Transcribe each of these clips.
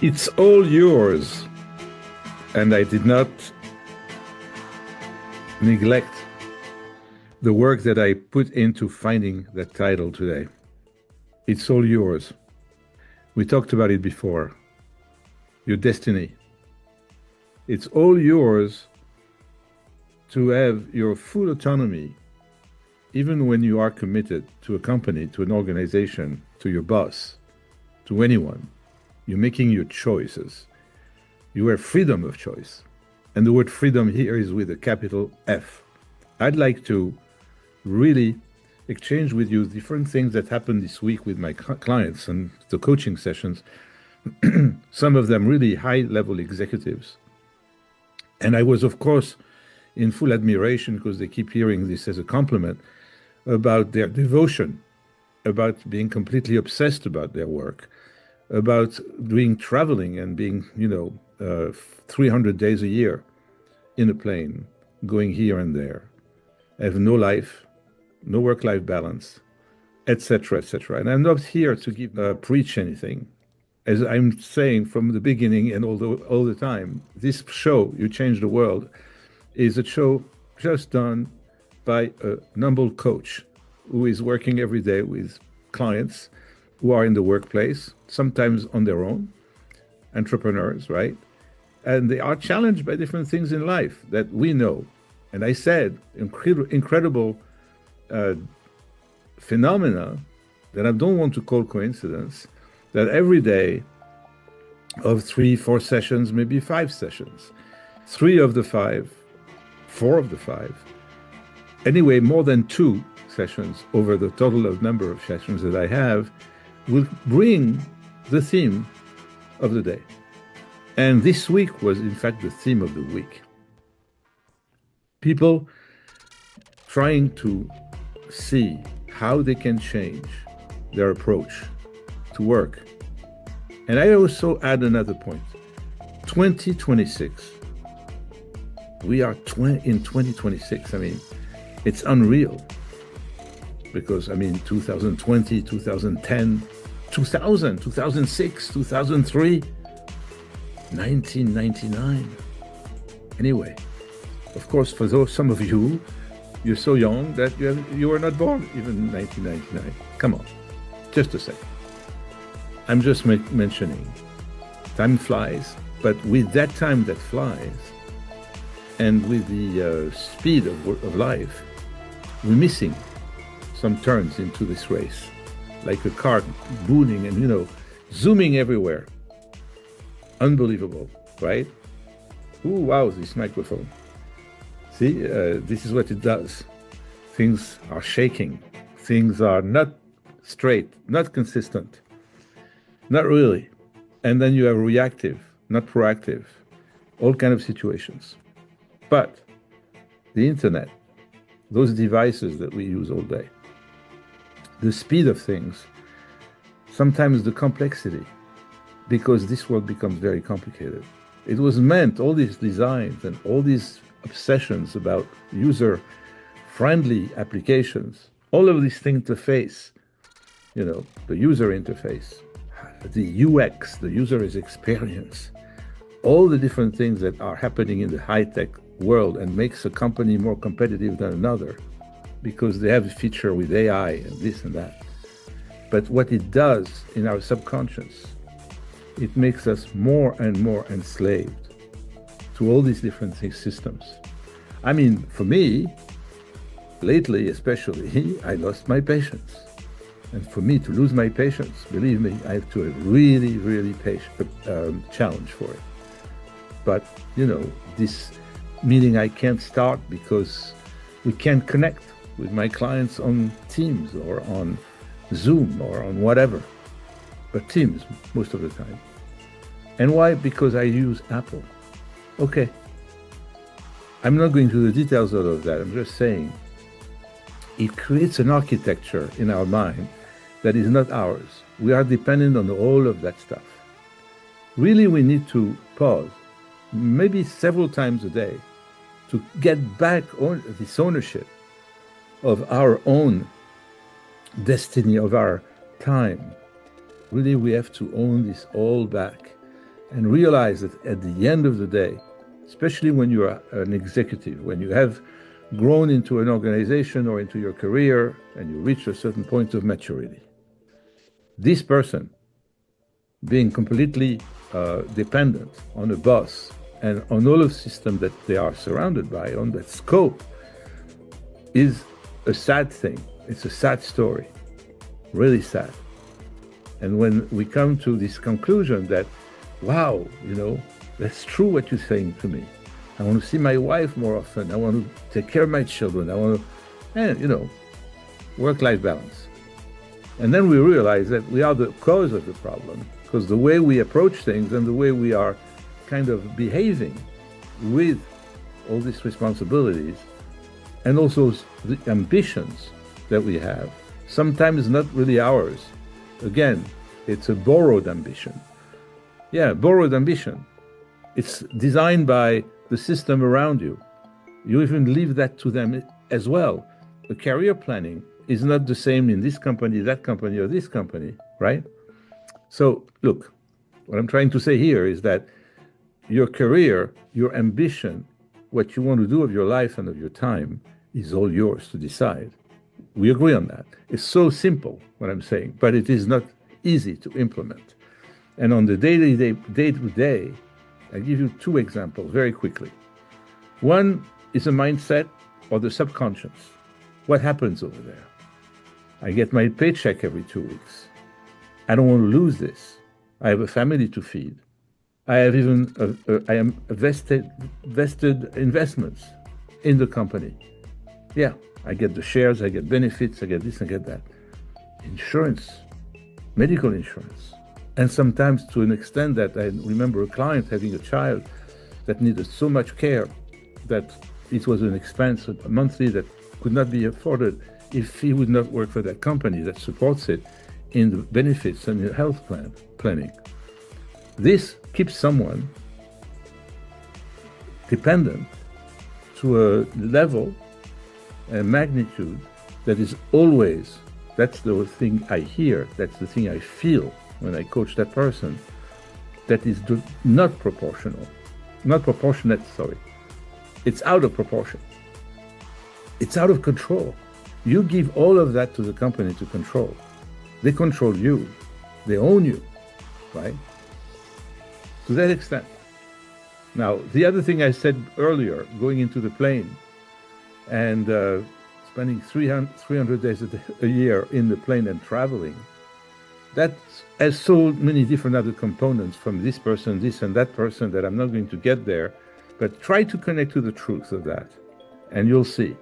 It's all yours. And I did not neglect the work that I put into finding that title today. It's all yours. We talked about it before. Your destiny. It's all yours to have your full autonomy, even when you are committed to a company, to an organization, to your boss, to anyone. You're making your choices. You have freedom of choice. And the word freedom here is with a capital F. I'd like to really exchange with you different things that happened this week with my clients and the coaching sessions, some of them really high-level executives. And I was, of course, in full admiration, because they keep hearing this as a compliment, about their devotion, about being completely obsessed about their work, about doing traveling and being, 300 days a year in a plane, going here and there, have no life, no work-life balance, etc., etc. And I'm not here to preach anything. As I'm saying from the beginning and all the time, this show, You Change the World, is a show just done by a humble coach who is working every day with clients who are in the workplace, sometimes on their own, entrepreneurs, right? And they are challenged by different things in life that we know. And I said, incredible phenomena that I don't want to call coincidence, that every day of 3-4 sessions, maybe 5 sessions, 3 of the 5, 4 of the 5, anyway, more than 2 sessions over the total of number of sessions that I have, will bring the theme of the day. And this week was, in fact, the theme of the week. People trying to see how they can change their approach to work. And I also add another point. 2026. We are in 2026. I mean, it's unreal. Because, 2020, 2010, 2000, 2006, 2003, 1999. Anyway, of course, for some of you, you're so young that you were not born even in 1999. Come on, just a second. I'm just mentioning, time flies, but with that time that flies, and with the speed of life, we're missing some turns into this race, like a car booning and, zooming everywhere. Unbelievable, right? Ooh, wow, this microphone. See, this is what it does. Things are shaking. Things are not straight, not consistent, not really. And then you have reactive, not proactive, all kind of situations. But the internet, those devices that we use all day, the speed of things, sometimes the complexity, because this world becomes very complicated. It was meant, all these designs and all these obsessions about user-friendly applications, all of these things to face, the user interface, the UX, the user's experience, all the different things that are happening in the high-tech world and makes a company more competitive than another because they have a feature with AI and this and that. But what it does in our subconscious, it makes us more and more enslaved to all these different systems. For me, lately especially, I lost my patience. And for me to lose my patience, believe me, I have to have really, really challenge for it. But, this meeting I can't start because we can't connect with my clients on Teams or on Zoom or on whatever, but Teams most of the time. And why? Because I use Apple. Okay. I'm not going into the details of that. I'm just saying it creates an architecture in our mind that is not ours. We are dependent on all of that stuff. Really, we need to pause, maybe several times a day, to get back on this ownership of our own destiny, of our time. Really, we have to own this all back and realize that at the end of the day, especially when you're an executive, when you have grown into an organization or into your career and you reach a certain point of maturity, this person being completely dependent on a boss and on all of the system that they are surrounded by, on that scope, is a sad thing. It's a sad story, really sad. And when we come to this conclusion that, wow, that's true what you're saying to me. I want to see my wife more often. I want to take care of my children. I want to, and, work-life balance. And then we realize that we are the cause of the problem, because the way we approach things and the way we are kind of behaving with all these responsibilities and also the ambitions that we have, sometimes not really ours. Again, it's a borrowed ambition. Yeah, borrowed ambition. It's designed by the system around you. You even leave that to them as well. The career planning is not the same in this company, that company, or this company, right? So look, what I'm trying to say here is that your career, your ambition, what you want to do with your life and of your time is all yours to decide. We agree on that. It's so simple, what I'm saying, but it is not easy to implement. And on the day-to-day, I'll give you two examples very quickly. One is a mindset or the subconscious. What happens over there? I get my paycheck every 2 weeks. I don't want to lose this. I have a family to feed. I have even I am vested investments in the company. Yeah, I get the shares, I get benefits, I get this, I get that. Insurance, medical insurance. And sometimes to an extent that I remember a client having a child that needed so much care that it was an expense monthly that could not be afforded if he would not work for that company that supports it in the benefits and the health planning. This keeps someone dependent to a level and magnitude that is always, that's the thing I hear, that's the thing I feel when I coach that person, that is not proportional, not proportionate, sorry. It's out of proportion. It's out of control. You give all of that to the company to control. They control you. They own you, right? To that extent. Now, the other thing I said earlier, going into the plane and spending 300 days a year in the plane and traveling, that has so many different other components from this person, this and that person that I'm not going to get there, but try to connect to the truth of that. And you'll see,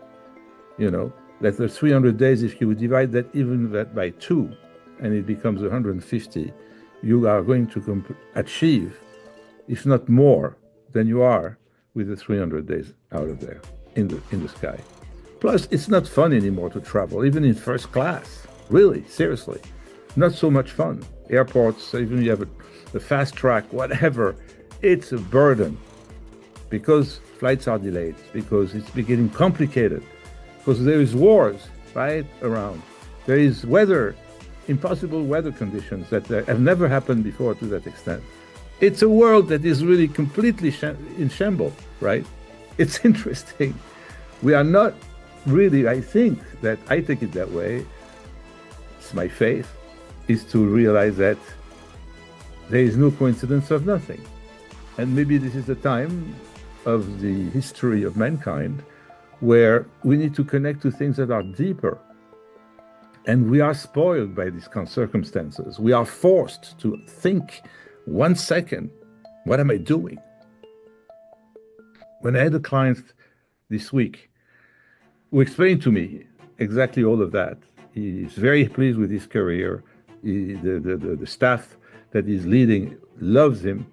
that the 300 days, if you would divide that even that by 2, and it becomes 150, you are going to achieve, if not more than you are with the 300 days out of there in the sky. Plus, it's not fun anymore to travel, even in first class. Really, seriously. Not so much fun. Airports, even you have a fast track, whatever, it's a burden because flights are delayed, because it's beginning complicated, because there is wars, right, around. There is impossible weather conditions that have never happened before to that extent. It's a world that is really completely in shambles, right? It's interesting. We are not really, I take it that way, it's my faith, is to realize that there is no coincidence of nothing. And maybe this is the time of the history of mankind where we need to connect to things that are deeper. And we are spoiled by these circumstances. We are forced to think 1 second, what am I doing? When I had a client this week who explained to me exactly all of that, he is very pleased with his career. The staff that he's leading loves him,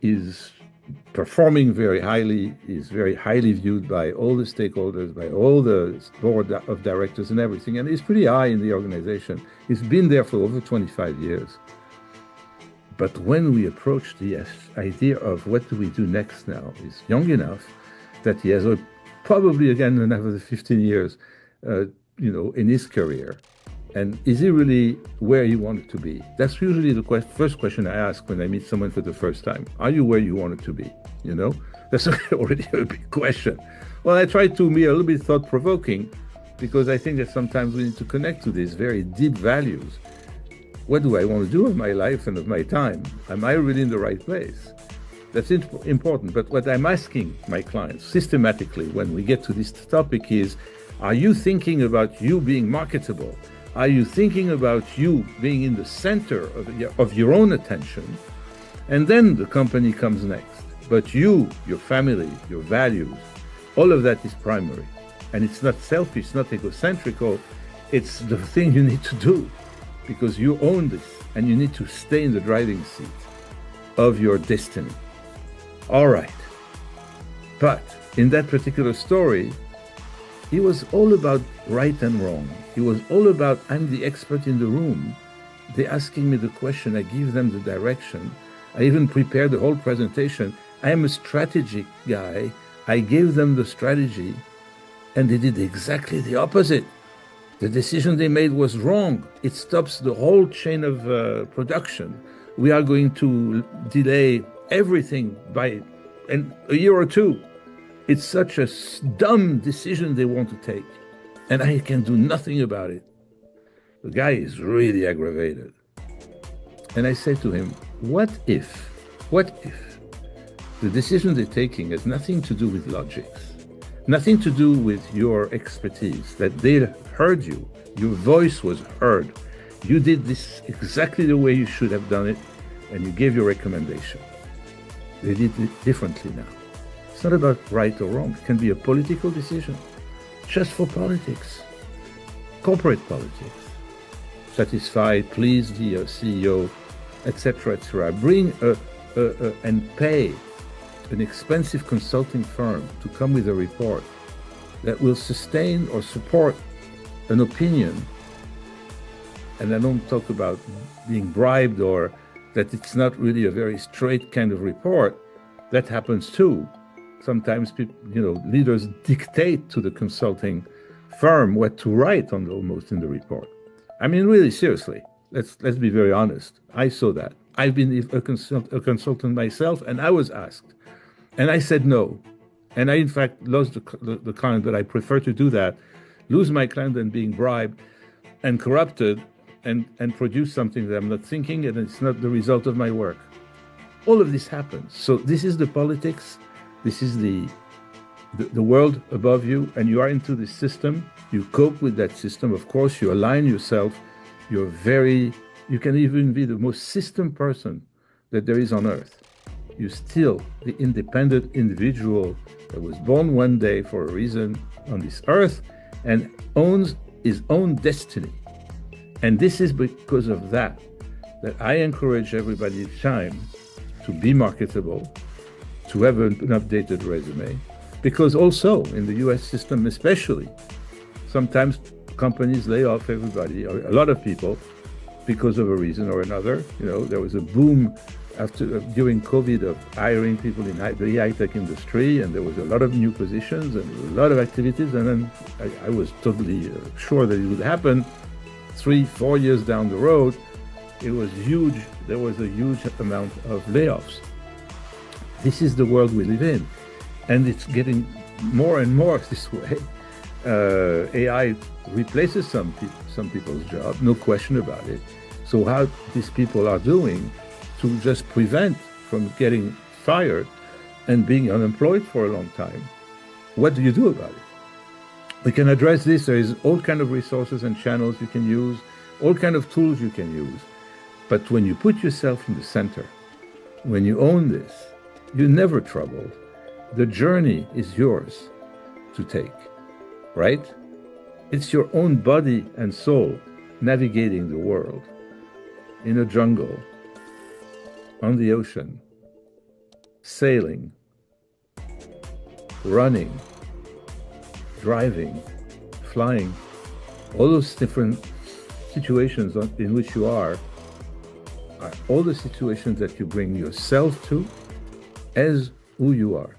is performing very highly, is very highly viewed by all the stakeholders, by all the board of directors and everything, and he's pretty high in the organization. He's been there for over 25 years. But when we approach the idea of what do we do next now, he's young enough that he has probably again another 15 years, in his career. And is he really where you want it to be? That's usually the first question I ask when I meet someone for the first time. Are you where you want it to be? You know, that's already a big question. Well, I try to be a little bit thought-provoking because I think that sometimes we need to connect to these very deep values. What do I want to do with my life and of my time? Am I really in the right place? That's important. But what I'm asking my clients systematically when we get to this topic is, are you thinking about you being marketable? Are you thinking about you being in the center of your own attention? And then the company comes next. But you, your family, your values, all of that is primary. And it's not selfish, it's not egocentrical. It's the thing you need to do because you own this and you need to stay in the driving seat of your destiny. All right. But in that particular story, he was all about right and wrong. He was all about, I'm the expert in the room. They're asking me the question, I give them the direction. I even prepared the whole presentation. I am a strategic guy. I gave them the strategy, and they did exactly the opposite. The decision they made was wrong. It stops the whole chain of production. We are going to delay everything by a year or two. It's such a dumb decision they want to take, and I can do nothing about it. The guy is really aggravated. And I say to him, what if the decision they're taking has nothing to do with logics, nothing to do with your expertise, that they heard you, your voice was heard, you did this exactly the way you should have done it, and you gave your recommendation. They did it differently now. It's not about right or wrong. It can be a political decision, just for politics, corporate politics. Satisfy, please the CEO, etc., etc. Bring and pay an expensive consulting firm to come with a report that will sustain or support an opinion. And I don't talk about being bribed or that it's not really a very straight kind of report. That happens too. Sometimes people, leaders dictate to the consulting firm what to write almost in the report. I mean, really, seriously, let's be very honest. I saw that. I've been a consultant myself, and I was asked, and I said no. And I, in fact, lost the client, but I prefer to do that, lose my client than being bribed and corrupted and produce something that I'm not thinking, and it's not the result of my work. All of this happens. So this is the politics. This is the world above you, and you are into this system. You cope with that system. Of course, you align yourself. You can even be the most system person that there is on earth. You're still the independent individual that was born one day for a reason on this earth and owns his own destiny. And this is because of that I encourage everybody each time to be marketable, to have an updated resume, because also in the US system especially, sometimes companies lay off everybody, or a lot of people, because of a reason or another. There was a boom during COVID of hiring people in the high-tech industry, and there was a lot of new positions and a lot of activities, and then I was totally sure that it would happen. 3-4 years down the road, it was huge. There was a huge amount of layoffs. This is the world we live in, and it's getting more and more this way. AI replaces some people's job, no question about it. So how these people are doing to just prevent from getting fired and being unemployed for a long time, what do you do about it? We can address this. There is all kind of resources and channels you can use, all kind of tools you can use. But when you put yourself in the center, when you own this, you're never troubled. The journey is yours to take, right? It's your own body and soul navigating the world in a jungle, on the ocean, sailing, running, driving, flying, all those different situations in which you are all the situations that you bring yourself to as who you are.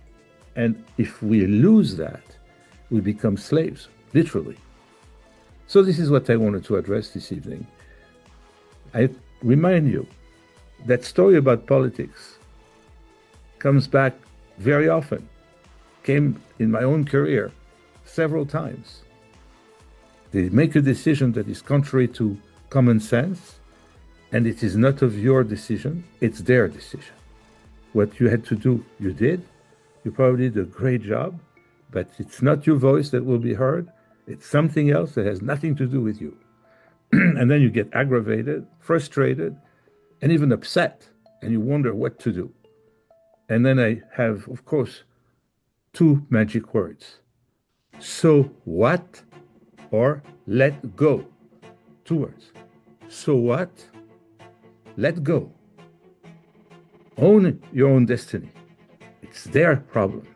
And if we lose that, we become slaves, literally. So this is what I wanted to address this evening. I remind you that story about politics comes back very often, came in my own career several times. They make a decision that is contrary to common sense, and it is not of your decision, it's their decision. What you had to do, you did. You probably did a great job, but it's not your voice that will be heard. It's something else that has nothing to do with you. And then you get aggravated, frustrated, and even upset, and you wonder what to do. And then I have, of course, two magic words. So what? Or let go. Two words. So what? Let go. Own your own destiny. It's their problem.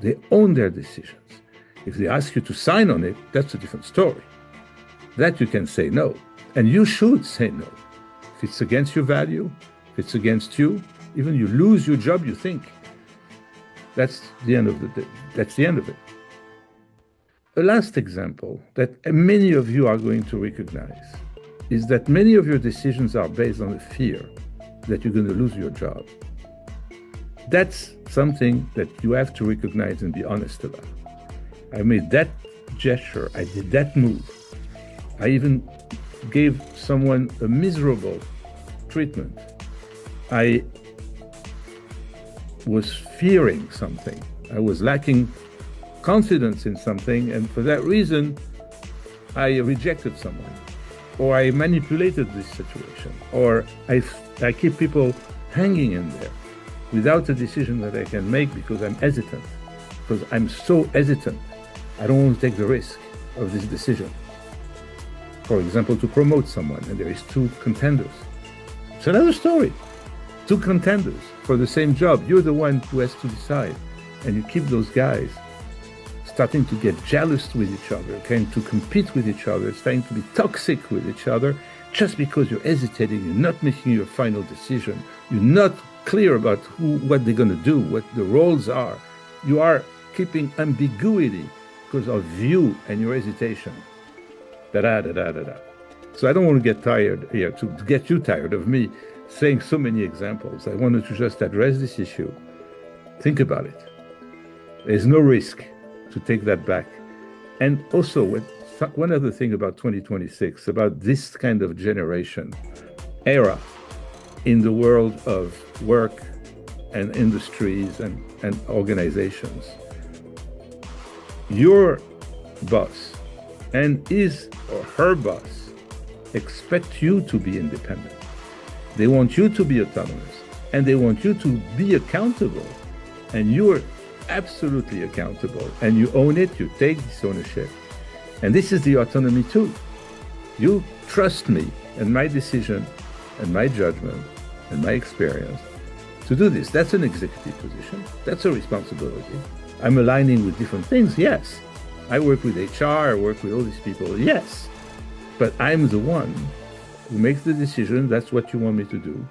They own their decisions. If they ask you to sign on it, that's a different story. That you can say no. And you should say no. If it's against your value, if it's against you, even you lose your job, you think. That's the end of that's the end of it. A last example that many of you are going to recognize is that many of your decisions are based on the fear that you're going to lose your job. That's something that you have to recognize and be honest about. I made that gesture, I did that move. I even gave someone a miserable treatment. I was fearing something. I was lacking confidence in something, and for that reason, I rejected someone, or I manipulated this situation, or I keep people hanging in there without a decision that I can make because I'm hesitant. Because I'm so hesitant, I don't want to take the risk of this decision. For example, to promote someone, and there is two contenders. It's another story. Two contenders for the same job. You're the one who has to decide, and you keep those guys starting to get jealous with each other, trying to compete with each other, trying to be toxic with each other, just because you're hesitating, you're not making your final decision, you're not clear about what they're going to do, what the roles are. You are keeping ambiguity because of you and your hesitation. Da-da-da-da-da-da. So I don't want to get tired here, to get you tired of me saying so many examples. I wanted to just address this issue. Think about it. There's no risk to take that back. And also, one other thing about 2026, about this kind of generation, era in the world of work and industries and organizations. Your boss and his or her boss expect you to be independent. They want you to be autonomous, and they want you to be accountable. And you're absolutely accountable, and you own it, you take this ownership. And this is the autonomy too. You trust me and my decision and my judgment and my experience to do this. That's an executive position. That's a responsibility. I'm aligning with different things, yes. I work with HR, I work with all these people, yes. But I'm the one who makes the decision. That's what you want me to do.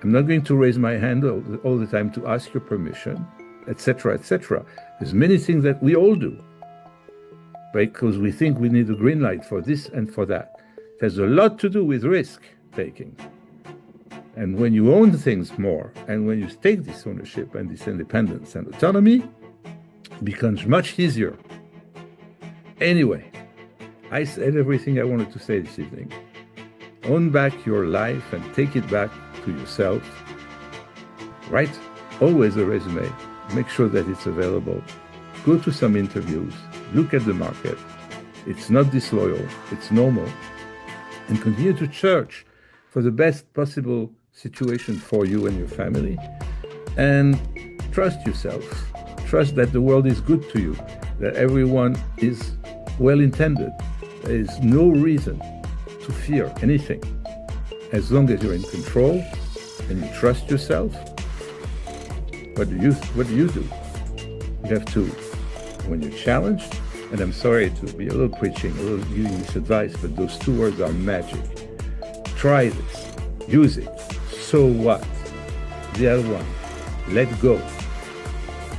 I'm not going to raise my hand all the time to ask your permission, etc., etc. There's many things that we all do, because we think we need a green light for this and for that. It has a lot to do with risk taking. And when you own things more, and when you take this ownership and this independence and autonomy, it becomes much easier. Anyway, I said everything I wanted to say this evening. Own back your life and take it back to yourself. Write always a resume. Make sure that it's available. Go to some interviews. Look at the market. It's not disloyal. It's normal. And continue to search for the best possible situation for you and your family. And trust yourself. Trust that the world is good to you, that everyone is well-intended. There is no reason to fear anything. As long as you're in control and you trust yourself, what do you do? You have to, when you're challenged, and I'm sorry to be a little preaching, a little giving this advice, but those two words are magic. Try this, use it. So what? The other one, let go.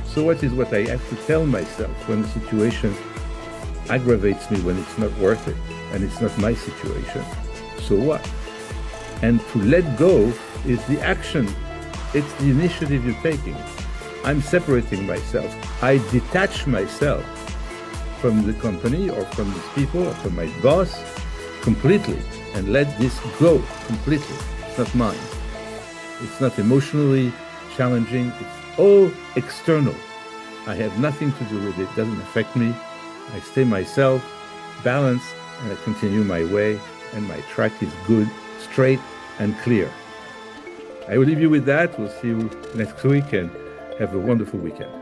So what is what I have to tell myself when the situation aggravates me when it's not worth it and it's not my situation. So what? And to let go is the action. It's the initiative you're taking. I'm separating myself. I detach myself from the company or from these people or from my boss completely and let this go completely. It's not mine. It's not emotionally challenging. It's all external. I have nothing to do with it. It doesn't affect me. I stay myself, balanced, and I continue my way, and my track is good, straight, and clear. I will leave you with that. We'll see you next week, and have a wonderful weekend.